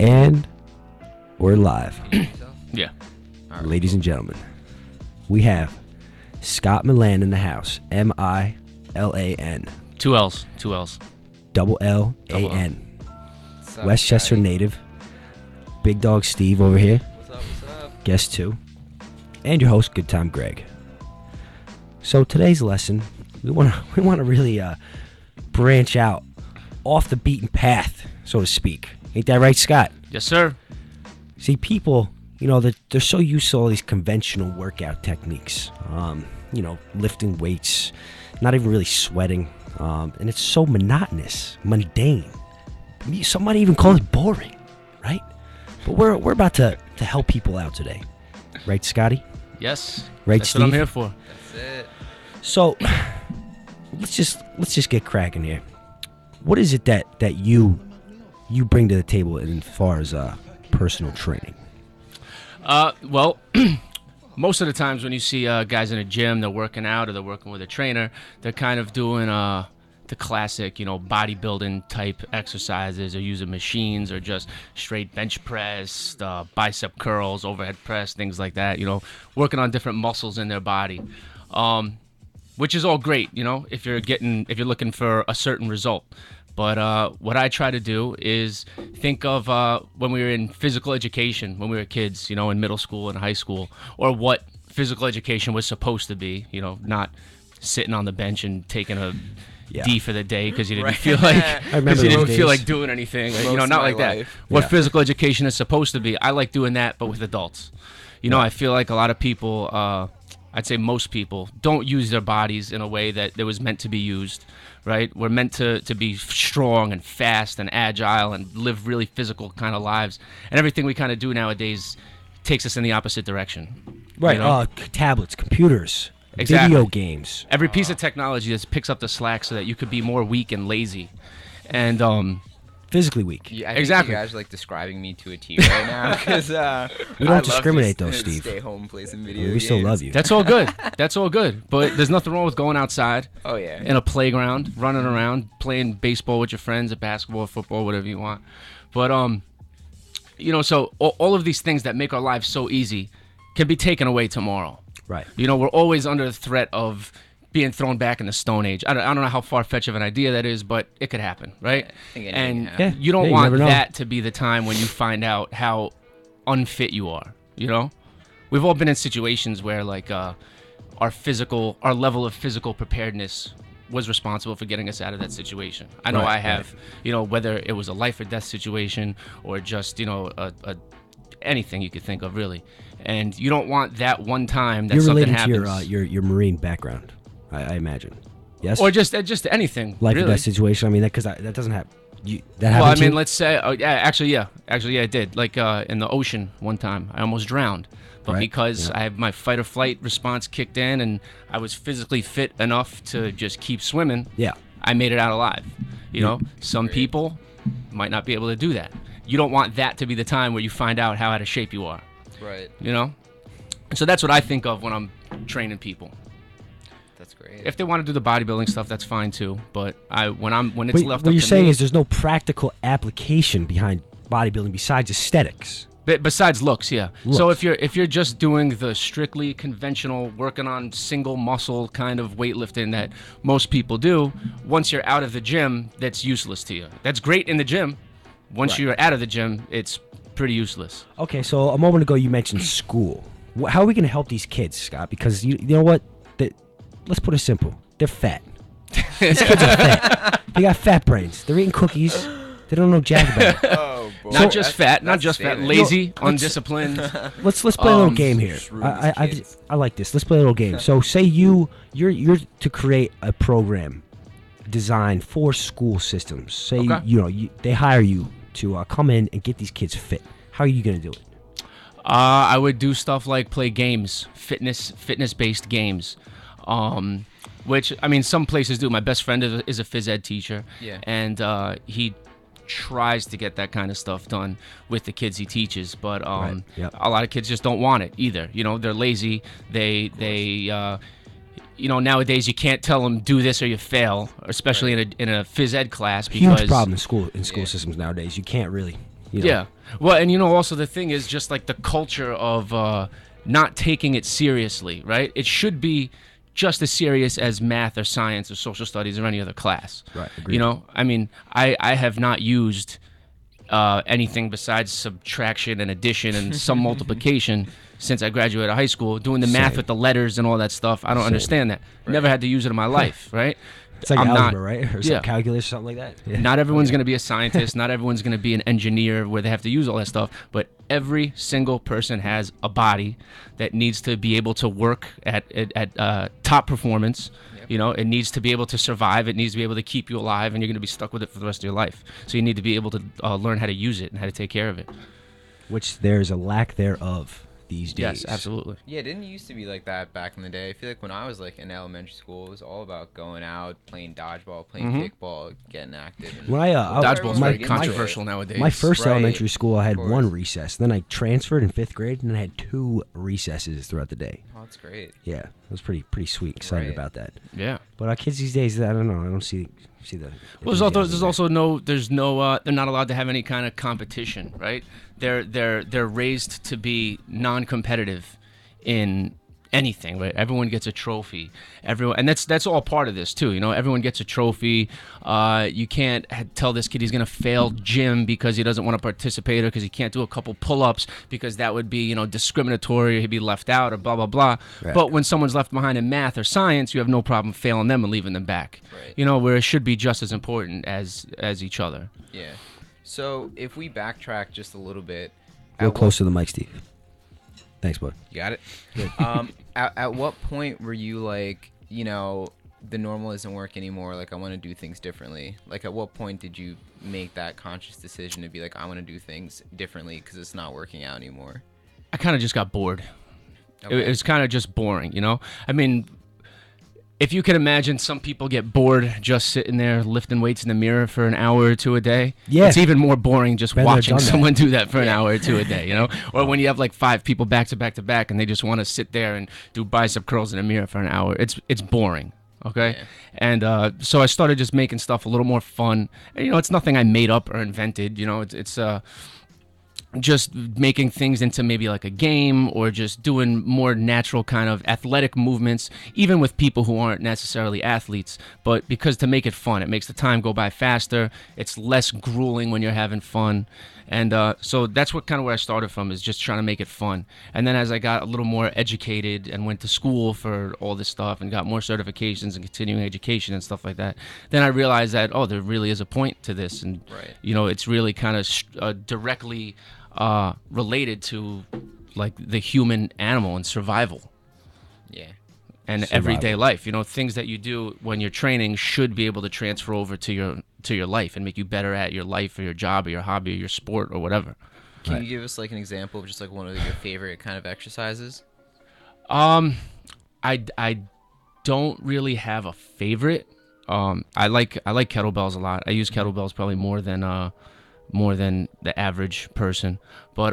And we're live. Yeah. Right. Ladies and gentlemen, we have Scott Millan in the house. Millan. Two L's. Double Lan. What's up, Westchester Scotty? native. Big dog Steve over here. What's up? Guest 2. And your host, Good Time Greg. So today's lesson, we want to really branch out off the beaten path, so to speak. Ain't that right, Scott? Yes, sir. See, people, they're so used to all these conventional workout techniques. Lifting weights, not even really sweating. And it's so monotonous, mundane. Some might even call it boring, right? But we're about to help people out today. Right, Scotty? Yes. Right, That's Steve? what I'm here for. That's it. So, let's just get cracking here. What is it that you bring to the table as far as personal training? Well, most of the times when you see guys in a gym, they're working out or they're working with a trainer, they're kind of doing the classic, bodybuilding type exercises, or using machines, or just straight bench press, bicep curls, overhead press, things like that. Working on different muscles in their body, which is all great. If you're looking for a certain result. But what I try to do is think of when we were in physical education, when we were kids, in middle school and high school, or what physical education was supposed to be, not sitting on the bench and taking a D for the day because you didn't feel like feel like doing anything, not like that. Life. What physical education is supposed to be, I like doing that, but with adults. I feel like a lot of people, I'd say most people, don't use their bodies in a way that it was meant to be used. Right? We're meant to be strong and fast and agile and live really physical kind of lives. And everything we kind of do nowadays takes us in the opposite direction. Right. Tablets, computers, Exactly. video games. Every piece of technology just picks up the slack so that you could be more weak and lazy. And Physically weak. Yeah, I think Exactly. you guys are describing me to a T right now because We don't discriminate though, Steve. Stay home, play some video We still games. love you. that's all good. That's all good. But there's nothing wrong with going outside Oh yeah. in a playground, running around, playing baseball with your friends, or basketball, or football, whatever you want. But so all of these things that make our lives so easy can be taken away tomorrow. Right. We're always under the threat of being thrown back in the Stone Age. I don't know how far-fetched of an idea that is, but it could happen, right? I think anything And can happen. you don't Yeah, you want never know. that to be the time when you find out how unfit you are, We've all been in situations where, our level of physical preparedness was responsible for getting us out of that situation. I know Right, I have, whether it was a life or death situation or just, anything you could think of, really. And you don't want that one time that You're something related happens. to your Marine background, I imagine. Yes? Or just anything. Life really. or death situation. I mean, because that doesn't happen. That Well, I happened to mean, you? let's say, actually, it did. Like in the ocean one time, I almost drowned, but Right, because yeah. I have my fight or flight response kicked in, and I was physically fit enough to just keep swimming. Yeah. I made it out alive. Some people might not be able to do that. You don't want that to be the time where you find out how out of shape you are. Right. So that's what I think of when I'm training people. That's great. If they want to do the bodybuilding stuff, that's fine too. But when it's left What up you're to saying me, is there's no practical application behind bodybuilding besides aesthetics. Besides looks, yeah. Looks. So if you're just doing the strictly conventional, working on single muscle kind of weightlifting that most people do, once you're out of the gym, that's useless to you. That's great in the gym. Once Right. you're out of the gym, it's pretty useless. Okay, so a moment ago you mentioned school. How are we going to help these kids, Scott? Because you know what? Let's put it simple. They're fat. These kids are fat. They got fat brains. They're eating cookies. They don't know jack about it. Oh boy. Not just fat, lazy, No, undisciplined. Let's play a little game here. just ruin these kids. I like this. Let's play a little game. So say you're to create a program designed for school systems. Say Okay. they hire you to come in and get these kids fit. How are you going to do it? I would do stuff like play games, fitness-based games, which, I mean, some places do. My best friend is a phys ed teacher, Yeah. and he tries to get that kind of stuff done with the kids he teaches, but Right, yep. a lot of kids just don't want it either. They're lazy. They nowadays you can't tell them do this or you fail, especially in a phys ed class, because Huge problem in school systems nowadays. You can't really You know? Yeah. Well, and also the thing is just like the culture of not taking it seriously, right? It should be just as serious as math or science or social studies or any other class. Right. Agreed. I mean, I have not used anything besides subtraction and addition and some multiplication since I graduated high school. Doing the math Same. with the letters and all that stuff, I don't Same. understand that. Never had to use it in my life, right? It's like I'm algebra, not, right? Or some calculus, something like that. Yeah. Not everyone's going to be a scientist. Not everyone's going to be an engineer where they have to use all that stuff. But every single person has a body that needs to be able to work at top performance. Yep. It needs to be able to survive. It needs to be able to keep you alive, and you're going to be stuck with it for the rest of your life. So you need to be able to learn how to use it and how to take care of it. Which there's a lack thereof these days. Yes, absolutely. Yeah, it didn't used to be like that back in the day. I feel like when I was like in elementary school, it was all about going out, playing dodgeball, playing kickball, getting active. And When Dodgeball's my- very controversial nowadays. My first Right, elementary school, I had of course. one recess. Then I transferred in 5th grade, and I had 2 recesses throughout the day. Oh, that's great. Yeah, it was pretty sweet. Excited Right. about that. Yeah. But our kids these days, I don't know. I don't see the. Well, there's also no they're not allowed to have any kind of competition, right? They're raised to be non-competitive in anything, right? Everyone gets a trophy. And that's all part of this too. Everyone gets a trophy. You can't tell this kid he's gonna fail gym because he doesn't want to participate or because he can't do a couple pull-ups because that would be discriminatory. Or he'd be left out or blah blah blah. Right. But when someone's left behind in math or science, you have no problem failing them and leaving them back. Right. Where it should be just as important as each other. Yeah. So if we backtrack just a little bit, Real at close to the mic, Steve. Thanks, bud. You got it. At what point were you like, the normal isn't work anymore? Like, I want to do things differently. Like, at what point did you make that conscious decision to be like, I want to do things differently because it's not working out anymore? I kind of just got bored. Okay. It was kind of just boring, I mean, if you can imagine, some people get bored just sitting there lifting weights in the mirror for an hour or two a day. Yeah. It's even more boring just Been there, watching done that. someone do that for an hour or two a day, Or when you have like 5 people back to back to back and they just want to sit there and do bicep curls in a mirror for an hour. It's boring. Okay. Yeah. And so I started just making stuff a little more fun. And, it's nothing I made up or invented. It's just making things into maybe like a game or just doing more natural kind of athletic movements, even with people who aren't necessarily athletes, but because to make it fun, it makes the time go by faster. It's less grueling when you're having fun. And so that's what kind of where I started from, is just trying to make it fun. And then as I got a little more educated and went to school for all this stuff and got more certifications and continuing education and stuff like that, then I realized that, there really is a point to this. And, Right. it's really kind of directly related to like the human animal and survival Yeah. and Survival. everyday life. Things that you do when you're training should be able to transfer over to your life and make you better at your life or your job or your hobby or your sport or whatever. Can Right. you give us like an example of just like one of your favorite kind of exercises? I don't really have a favorite. I like kettlebells a lot. I use kettlebells probably more than the average person, but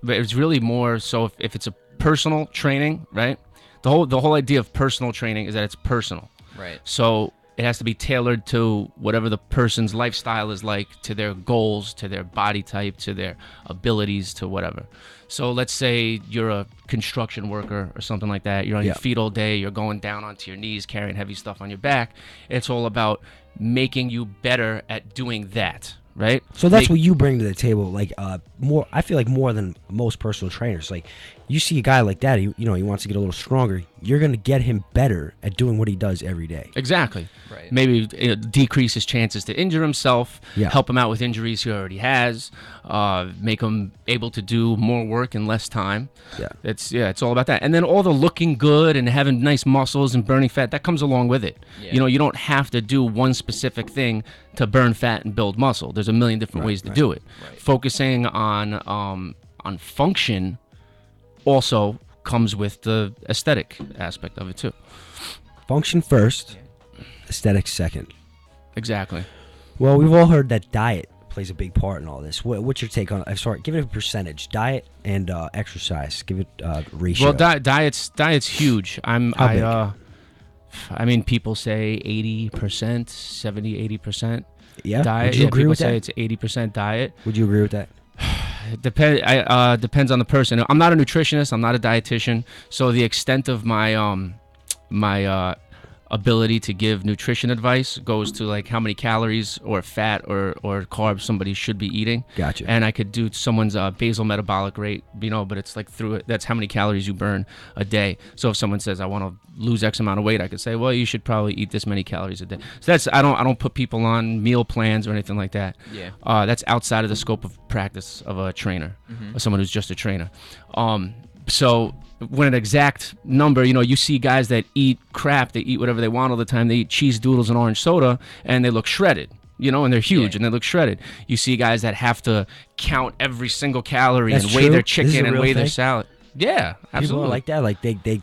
it's really more so if it's a personal training, right? The whole idea of personal training is that it's personal. Right. So it has to be tailored to whatever the person's lifestyle is like, to their goals, to their body type, to their abilities, to whatever. So let's say you're a construction worker or something like that. You're on your feet all day. You're going down onto your knees, carrying heavy stuff on your back. It's all about making you better at doing that, right? So that's what you bring to the table, like more. I feel like more than most personal trainers. Like, you see a guy like that, he wants to get a little stronger. You're gonna get him better at doing what he does every day. Exactly. Right. Maybe decrease his chances to injure himself. Yeah. Help him out with injuries he already has. Make him able to do more work in less time. Yeah. It's all about that. And then all the looking good and having nice muscles and burning fat, that comes along with it. Yeah. You don't have to do one specific thing to burn fat and build muscle. There's a million different ways to do it. Right. Focusing on function also comes with the aesthetic aspect of it too. Function first, aesthetics second. Exactly. Well, we've all heard that diet plays a big part in all this. What's your take on? Sorry, give it a percentage. Diet and exercise. Give it ratio. Well, diet's huge. How I mean, people say 80%, 70, 80% yeah. diet. Would you agree people with say that? it's 80% diet. Would you agree with that? Depends on the person. I'm not a nutritionist. I'm not a dietitian. So the extent of my ability to give nutrition advice goes to like how many calories or fat or carbs somebody should be eating. Gotcha. And I could do someone's basal metabolic rate, but it's like through it. That's how many calories you burn a day. So if someone says I want to lose X amount of weight, I could say, well, you should probably eat this many calories a day. So that's I don't put people on meal plans or anything like that. Yeah. That's outside of the scope of practice of a trainer, or someone who's just a trainer. So when an exact number, you see guys that eat crap, they eat whatever they want all the time. They eat cheese doodles and orange soda, and they look shredded, and they're huge, and they look shredded. You see guys that have to count every single calorie That's and weigh true? their This is chicken a and real weigh their thing? salad. Yeah, People absolutely. are like that. Like they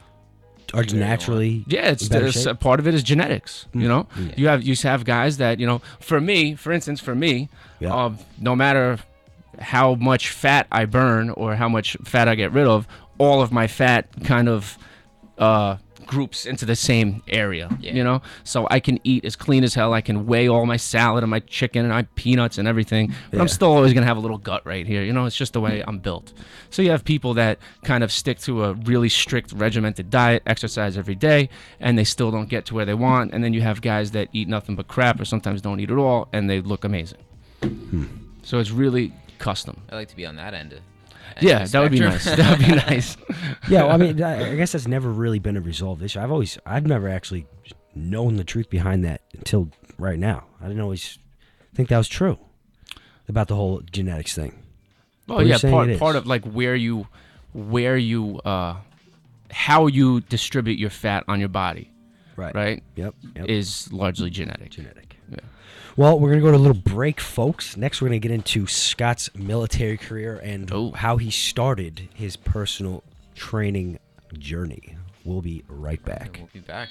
are naturally. Yeah, it's in better a shape. part of it is genetics. You have guys that for instance, Yeah. no matter how much fat I burn or how much fat I get rid of, all of my fat kind of groups into the same area. Yeah. So I can eat as clean as hell. I can weigh all my salad and my chicken and my peanuts and everything, but Yeah. I'm still always gonna have a little gut right here. It's just the way I'm built. So you have people that kind of stick to a really strict regimented diet, exercise every day, and they still don't get to where they want. And then you have guys that eat nothing but crap or sometimes don't eat at all, and they look amazing. So it's really custom. I like to be on that end of Yeah, the that would be nice. spectrum. That would be nice. Yeah, well, I mean, I guess that's never really been a resolved issue. I've never actually known the truth behind that until right now. I didn't always think that was true about the whole genetics thing. Well, What are you yeah, saying it part is? of like how you distribute your fat on your body, right? Yep. Is largely genetic. Genetic. Yeah. Well, we're going to go to a little break, folks. Next, we're going to get into Scott's military career and Oh. how he started his personal training journey. We'll be right back. We'll be back.